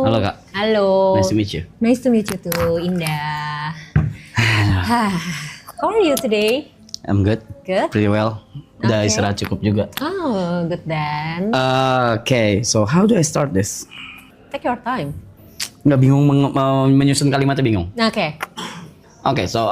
Halo Kak. Halo. Nice to meet you. Nice to meet you too, Indah. How are you today? I'm good. Good? Pretty well. Udah Okay. istirahat cukup juga. Oh, good then. Okay, so how do I start this? Take your time. Nggak bingung menyusun kalimatnya bingung. Oke. Okay, so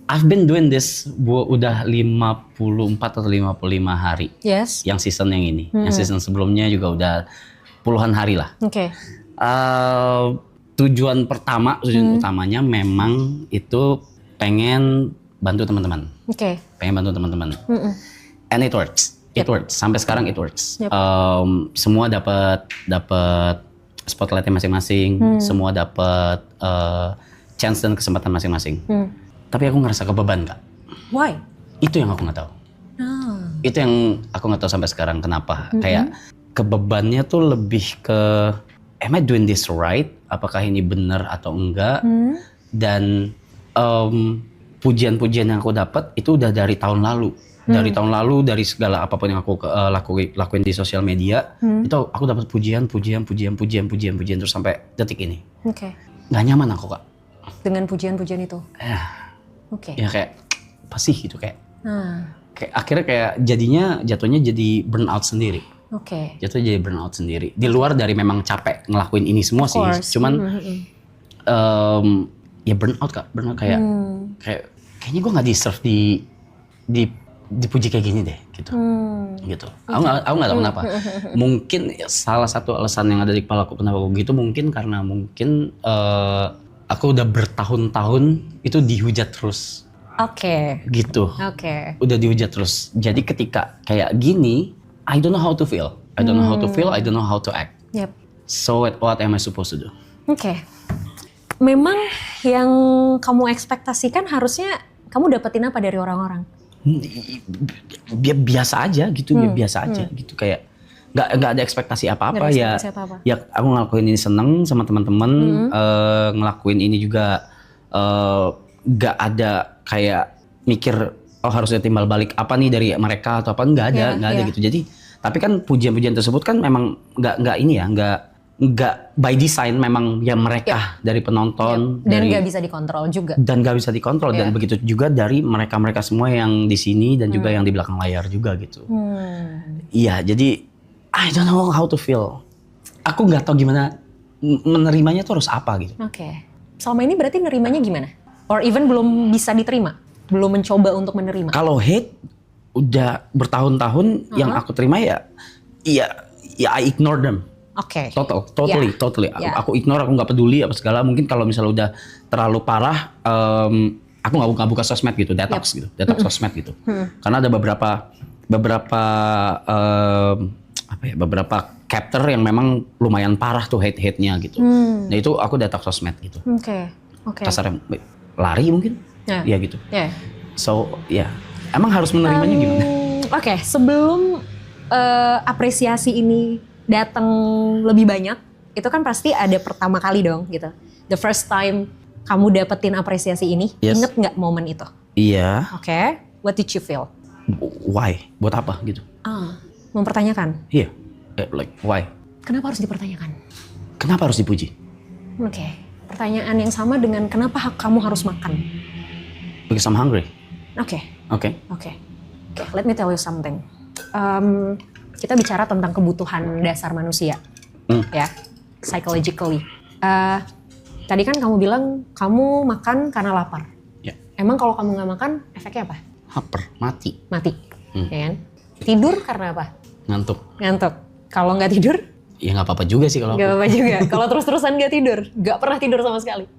I've been doing this udah 54 atau 55 hari. Yes. Yang season yang ini. Yang season sebelumnya juga udah puluhan hari lah. Oke. Tujuan utamanya memang itu pengen bantu teman-teman. Oke. Pengen bantu teman-teman. And it works. It works. Sampai sekarang it works. Yep. Semua dapat spotlightnya masing-masing. Semua dapat chance dan kesempatan masing-masing. Tapi aku ngerasa kebeban, Kak. Why? Itu yang aku nggak tahu. Itu yang aku nggak tahu sampai sekarang kenapa. Kayak kebebannya tuh lebih ke am I doing this right? Apakah ini benar atau enggak? Dan pujian-pujian yang aku dapat itu udah dari tahun lalu. Dari tahun lalu, dari segala apapun yang aku lakuin di sosial media, itu aku dapat pujian terus sampai detik ini. Oke. Nggak nyaman aku, Kak. Dengan pujian-pujian itu. Oke. Ya kayak apa sih gitu kayak. Nah. Kayak akhirnya kayak jatuhnya jadi burnout sendiri. Oke. Jatuhnya jadi burnout sendiri. Di luar dari memang capek ngelakuin ini semua sih. Cuman ya burnout, Kak. Burnout kayak kayaknya gue nggak deserve dipuji kayak gini deh gitu. Gitu. Aku nggak tahu kenapa. Mungkin salah satu alasan yang ada di kepala aku kenapa aku gitu mungkin karena aku udah bertahun-tahun itu dihujat terus. Oke. Gitu. Oke. Udah dihujat terus. Jadi ketika kayak gini, I don't know how to feel. I don't know how to feel, I don't know how to act. Yep. So what am I supposed to do? Oke. Memang yang kamu ekspektasikan harusnya kamu dapetin apa dari orang-orang? Biasa aja gitu, biasa aja gitu kayak nggak ada ekspektasi apa-apa ya. Ya aku ngelakuin ini seneng sama teman-teman, ngelakuin ini juga nggak ada kayak mikir harusnya timbal balik apa nih dari mereka atau apa, nggak ada gitu. Jadi tapi kan pujian-pujian tersebut kan memang nggak by design, memang ya mereka dari penonton dan nggak bisa dikontrol juga. Dan nggak bisa dikontrol dan begitu juga dari mereka semua yang di sini dan juga yang di belakang layar juga gitu. Iya, jadi I don't know how to feel. Aku nggak tahu gimana menerimanya tuh harus apa gitu. Oke. Selama ini berarti nerimanya gimana? Or even belum bisa diterima? Belum mencoba untuk menerima? Kalau hate udah bertahun-tahun yang aku terima ya I ignore them. Oke. Totally. Aku ignore, aku nggak peduli apa segala. Mungkin kalau misalnya udah terlalu parah, aku nggak buka sosmed gitu, detox gitu, detox sosmed gitu. Karena ada beberapa chapter yang memang lumayan parah tuh hate-nya gitu. Nah itu aku detox sosmed gitu. Oke. Kasarnya lari mungkin, ya gitu. So emang harus menerimanya gimana? Oke, sebelum apresiasi ini datang lebih banyak, itu kan pasti ada pertama kali dong gitu. The first time kamu dapetin apresiasi ini, inget nggak momen itu? Iya. Oke, what did you feel? Why? Buat apa gitu? Mempertanyakan? Iya, like why? Kenapa harus dipertanyakan? Kenapa harus dipuji? Oke, pertanyaan yang sama dengan kenapa kamu harus makan? Because I'm hungry. Oke, Okay. let me tell you something. Kita bicara tentang kebutuhan dasar manusia, ya, psychologically. Tadi kan kamu bilang kamu makan karena lapar. Ya. Emang kalau kamu nggak makan, efeknya apa? Lapar, mati. Ya kan? Tidur karena apa? Ngantuk. Kalau nggak tidur? Ya nggak apa-apa juga sih kalau. Nggak apa-apa juga. Kalau terus-terusan nggak tidur, nggak pernah tidur sama sekali.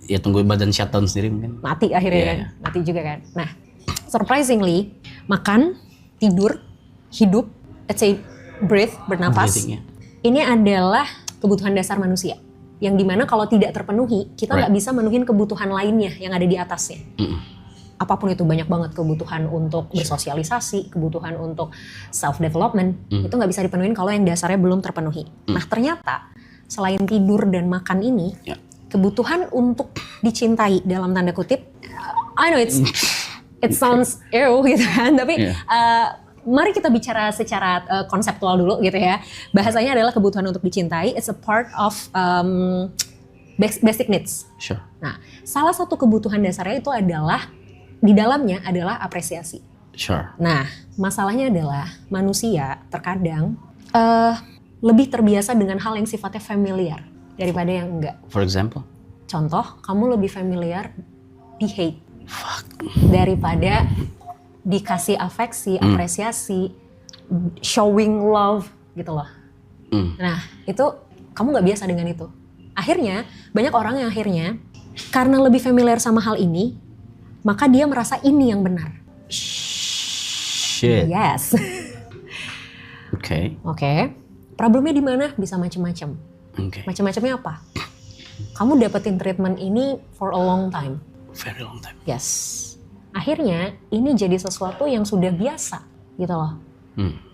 Ya tunggu badan shutdown sendiri mungkin. Mati akhirnya kan, mati juga kan. Nah, surprisingly, makan, tidur, hidup, let's say breathe, bernapas, ini adalah kebutuhan dasar manusia. Yang dimana kalau tidak terpenuhi, kita nggak bisa menuhin kebutuhan lainnya yang ada di atasnya. Apapun itu, banyak banget kebutuhan untuk bersosialisasi, kebutuhan untuk self-development, itu nggak bisa dipenuhin kalau yang dasarnya belum terpenuhi. Nah ternyata, selain tidur dan makan ini, kebutuhan untuk dicintai dalam tanda kutip, I know it sounds ew gitu kan, tapi mari kita bicara secara konseptual dulu gitu ya. Bahasanya adalah kebutuhan untuk dicintai. It's a part of basic needs. Sure. Nah, salah satu kebutuhan dasarnya itu adalah di dalamnya adalah apresiasi. Sure. Nah, masalahnya adalah manusia terkadang lebih terbiasa dengan hal yang sifatnya familiar daripada yang enggak. For example? Contoh, kamu lebih familiar di hate. Fuck. Daripada dikasih afeksi, apresiasi, showing love gitu loh. Nah, itu kamu nggak biasa dengan itu. Akhirnya, banyak orang yang akhirnya karena lebih familiar sama hal ini, maka dia merasa ini yang benar. Shit. Yes. Oke. Problemnya di mana? Bisa macam-macam. Oke. Macam-macamnya apa? Kamu dapetin treatment ini for a long time. Very long time. Yes. Akhirnya ini jadi sesuatu yang sudah biasa gitu loh.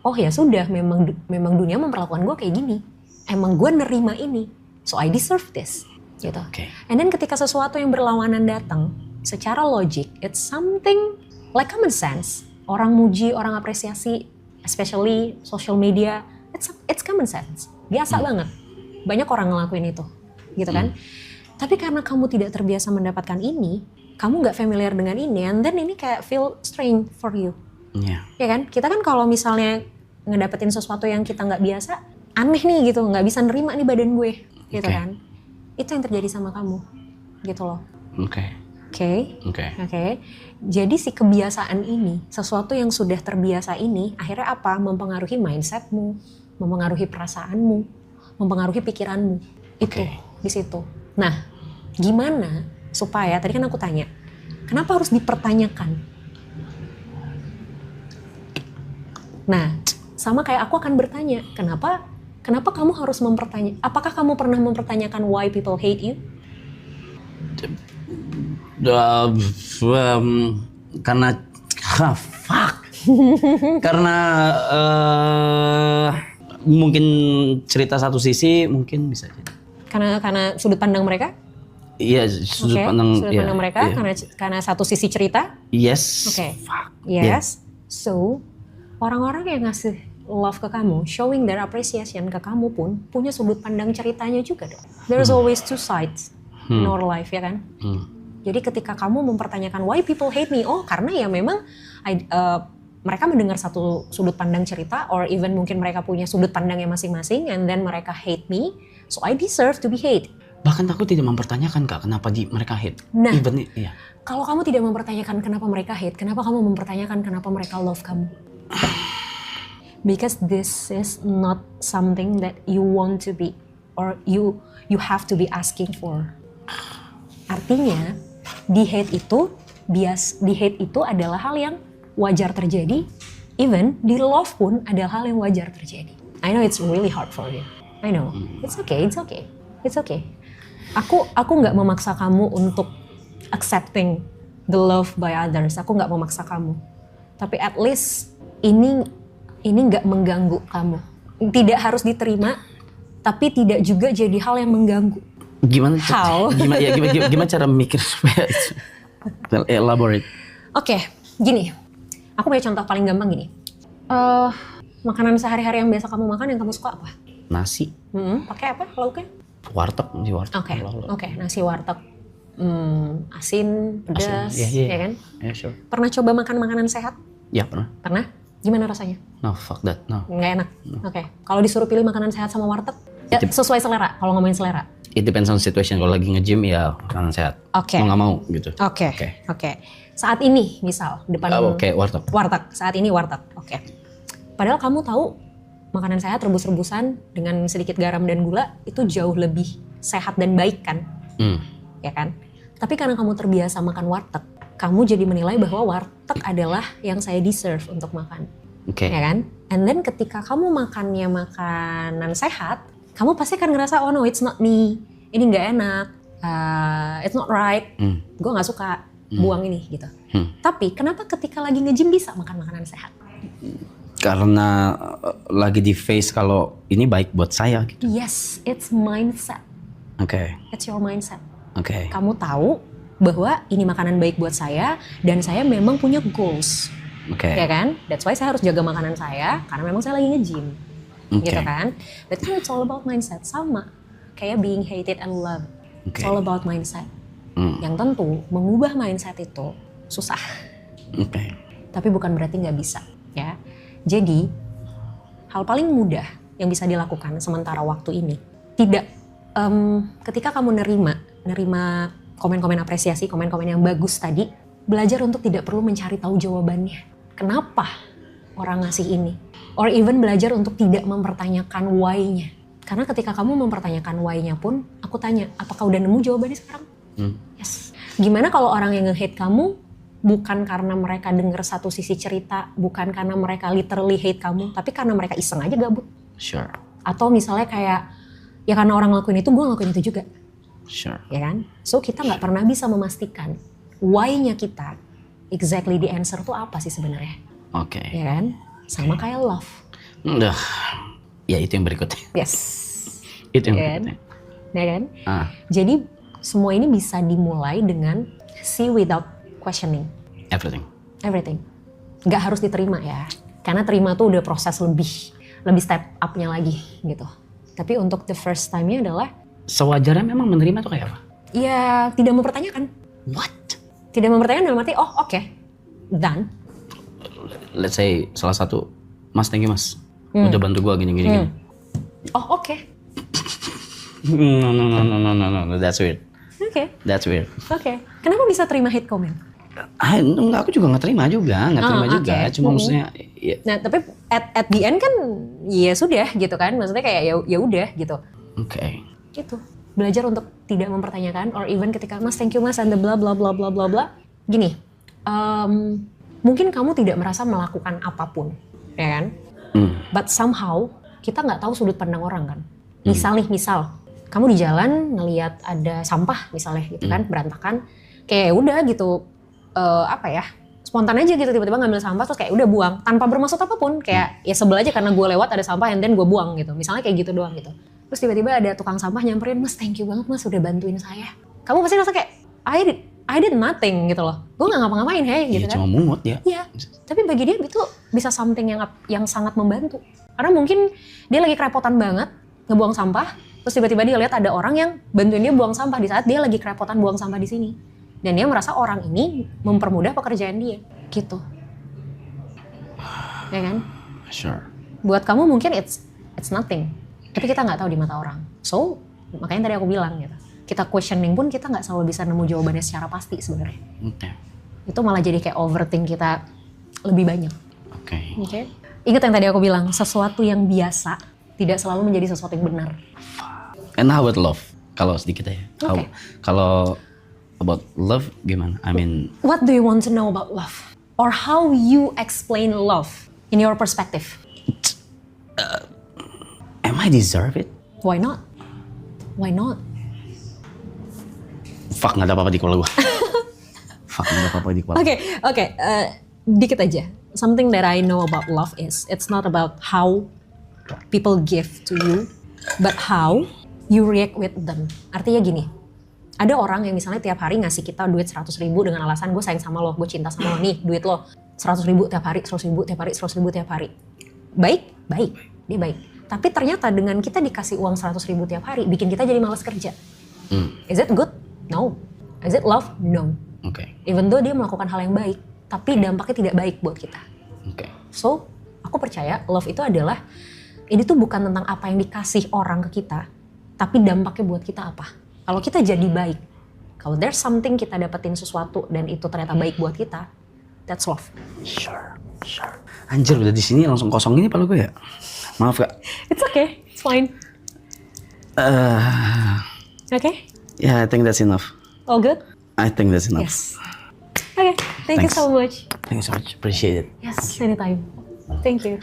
Oh ya sudah, memang dunia memperlakukan gue kayak gini. Emang gue nerima ini, so I deserve this gitu. Okay. And then ketika sesuatu yang berlawanan datang, secara logik, it's something like common sense. Orang muji, orang apresiasi, especially social media, it's common sense. Biasa banget. Banyak orang ngelakuin itu, gitu kan? Tapi karena kamu tidak terbiasa mendapatkan ini, kamu nggak familiar dengan ini, and then ini kayak feel strange for you. Yeah. Ya kan? Kita kan kalau misalnya ngedapetin sesuatu yang kita nggak biasa, aneh nih gitu, nggak bisa nerima nih badan gue, gitu kan? Itu yang terjadi sama kamu, gitu loh. Oke. Jadi si kebiasaan ini, sesuatu yang sudah terbiasa ini, akhirnya apa? Mempengaruhi mindsetmu, mempengaruhi perasaanmu, mempengaruhi pikiranmu. Itu di situ. Nah, gimana supaya, tadi kan aku tanya, kenapa harus dipertanyakan? Nah, sama kayak aku akan bertanya, kenapa kamu harus mempertanyakan, apakah kamu pernah mempertanyakan why people hate you? Karena, karena mungkin cerita satu sisi, mungkin bisa jadi. Karena sudut pandang mereka? Iya, sudut pandang mereka. Karena satu sisi cerita. Yes. Yes. So orang-orang yang ngasih love ke kamu, showing their appreciation ke kamu pun punya sudut pandang ceritanya juga dong. There's always two sides in our life, ya kan? Jadi ketika kamu mempertanyakan why people hate me, karena ya memang mereka mendengar satu sudut pandang cerita, or even mungkin mereka punya sudut pandangnya masing-masing, and then mereka hate me, so I deserve to be hate. Bahkan aku tidak mempertanyakan Kak, kenapa mereka hate. Nah, kalau kamu tidak mempertanyakan kenapa mereka hate, kenapa kamu mempertanyakan kenapa mereka love kamu? Because this is not something that you want to be, or you have to be asking for. Artinya, di hate itu adalah hal yang wajar terjadi, even di love pun adalah hal yang wajar terjadi. I know it's really hard for you. I know. It's okay. Aku nggak memaksa kamu untuk accepting the love by others. Aku nggak memaksa kamu. Tapi at least ini nggak mengganggu kamu. Tidak harus diterima, tapi tidak juga jadi hal yang mengganggu. Gimana cara mikir supaya elaborate? Oke, gini. Aku punya contoh paling gampang gini. Makanan sehari-hari yang biasa kamu makan yang kamu suka apa? Nasi. Pakai apa lauknya? Warteg. Oke, nasi warteg. Asin, pedas, ya kan? Yeah, sure. Pernah coba makan makanan sehat? Ya, pernah. Pernah? Gimana rasanya? No, fuck that. No. Nggak enak? No. Oke. Kalau disuruh pilih makanan sehat sama warteg, sesuai selera, kalau ngomongin selera. It depends on situation. Kalau lagi nge-gym ya makanan sehat. Mau nggak mau gitu. Oke. Saat ini misal depan warteg. Saat ini warteg. Oke. Padahal kamu tahu makanan sehat rebus-rebusan dengan sedikit garam dan gula itu jauh lebih sehat dan baik kan? Ya kan? Tapi karena kamu terbiasa makan warteg, kamu jadi menilai bahwa warteg adalah yang saya deserve untuk makan. Ya kan? And then ketika kamu makannya makanan sehat, kamu pasti akan ngerasa, oh no, it's not me. Ini nggak enak. It's not right. Gue nggak suka buang ini gitu. Tapi kenapa ketika lagi nge-gym bisa makan makanan sehat? Karena lagi di face kalau ini baik buat saya gitu. Yes, it's mindset. It's your mindset. Kamu tahu bahwa ini makanan baik buat saya dan saya memang punya goals Ya kan? That's why saya harus jaga makanan saya karena memang saya lagi nge-gym. Gitu kan? But it's all about mindset. Sama kayak being hated and loved. It's all about mindset. Yang tentu mengubah mindset itu susah. Tapi bukan berarti nggak bisa, ya. Jadi hal paling mudah yang bisa dilakukan sementara waktu ini, tidak ketika kamu nerima komen-komen apresiasi, komen-komen yang bagus tadi, belajar untuk tidak perlu mencari tahu jawabannya. Kenapa orang ngasih ini? Or even belajar untuk tidak mempertanyakan why-nya. Karena ketika kamu mempertanyakan why-nya pun, aku tanya, apakah udah nemu jawabannya sekarang? Yes. Gimana kalau orang yang nge-hate kamu bukan karena mereka denger satu sisi cerita, bukan karena mereka literally hate kamu, tapi karena mereka iseng aja gabut. Sure. Atau misalnya kayak, ya karena orang ngelakuin itu, gue ngelakuin itu juga. Sure. Ya kan? So kita nggak pernah bisa memastikan why-nya kita, exactly the answer tuh apa sih sebenarnya? Ya kan? Sama kayak love. Udah, ya itu yang berikutnya. Yes. Itu yang berikutnya. Ya kan? Jadi semua ini bisa dimulai dengan see without questioning. Everything. Gak harus diterima ya. Karena terima tuh udah proses lebih step up-nya lagi gitu. Tapi untuk the first time-nya adalah sewajarnya memang menerima tuh kayak apa? Ya tidak mempertanyakan. What? Tidak mempertanyakan dalam arti, oh oke, done. Let's say salah satu, Mas, thank you Mas. Udah bantu gua gini. Oh oke. No, that's weird. That's weird. Kenapa bisa terima hate comment? Enggak, aku juga nggak terima juga. Cuma maksudnya. Ya. Nah tapi at the end kan, ya sudah gitu kan. Maksudnya kayak ya udah gitu. Gitu. Belajar untuk tidak mempertanyakan, or even ketika Mas thank you Mas and the bla bla bla bla bla bla. Gini, mungkin kamu tidak merasa melakukan apapun, ya kan? But somehow kita nggak tahu sudut pandang orang kan. Misal kamu di jalan ngelihat ada sampah misalnya gitu kan, berantakan, kayak udah gitu, spontan aja gitu tiba-tiba ngambil sampah terus kayak udah buang tanpa bermaksud apapun, kayak ya sebel aja karena gue lewat ada sampah and then gue buang gitu, misalnya kayak gitu doang gitu. Terus tiba-tiba ada tukang sampah nyamperin, Mas thank you banget Mas udah bantuin saya. Kamu pasti rasa kayak I did nothing gitu loh. Gue gak ngapa-ngapain gitu kan. Cuma mungut ya. Iya, tapi bagi dia itu bisa something yang sangat membantu. Karena mungkin dia lagi kerepotan banget ngebuang sampah, terus tiba-tiba dia lihat ada orang yang bantuin dia buang sampah di saat dia lagi kerepotan buang sampah di sini. Dan dia merasa orang ini mempermudah pekerjaan dia, gitu. Ya kan? Sure. Buat kamu mungkin it's nothing. Tapi kita nggak tahu di mata orang. So, makanya tadi aku bilang gitu. Kita questioning pun kita nggak selalu bisa nemu jawabannya secara pasti sebenarnya. Itu malah jadi kayak overthink kita lebih banyak. Ingat yang tadi aku bilang, sesuatu yang biasa tidak selalu menjadi sesuatu yang benar. And how about love? Kalau sedikit ya. Kalau about love gimana? I mean, what do you want to know about love? Or how you explain love in your perspective? Am I deserve it? Why not? Fuck, gak ada apa-apa di kepala gue. Fuck, gak ada apa-apa di kepala. Oke. Dikit aja. Something that I know about love is, it's not about how people give to you, but how you react with them. Artinya gini, ada orang yang misalnya tiap hari ngasih kita duit 100.000 dengan alasan gue sayang sama lo, gue cinta sama lo, nih duit lo 100.000 tiap hari, 100.000 tiap hari, 100.000 tiap hari. Baik, dia baik. Tapi ternyata dengan kita dikasih uang 100.000 tiap hari, bikin kita jadi malas kerja. Is it good? No. Is it love? No. Even though dia melakukan hal yang baik, tapi dampaknya tidak baik buat kita. So, aku percaya love itu adalah, ini tuh bukan tentang apa yang dikasih orang ke kita, tapi dampaknya buat kita apa. Kalau kita jadi baik, kalau there's something kita dapetin sesuatu dan itu ternyata baik buat kita, that's love. Sure. Anjir, udah di sini langsung kosong ini kepala gue ya. Maaf Kak. It's okay, it's fine. Okay? Yeah, I think that's enough. All good? I think that's enough. Yes. Okay, thank you so much. Thank you so much, appreciate it. Yes, anytime. Thank you.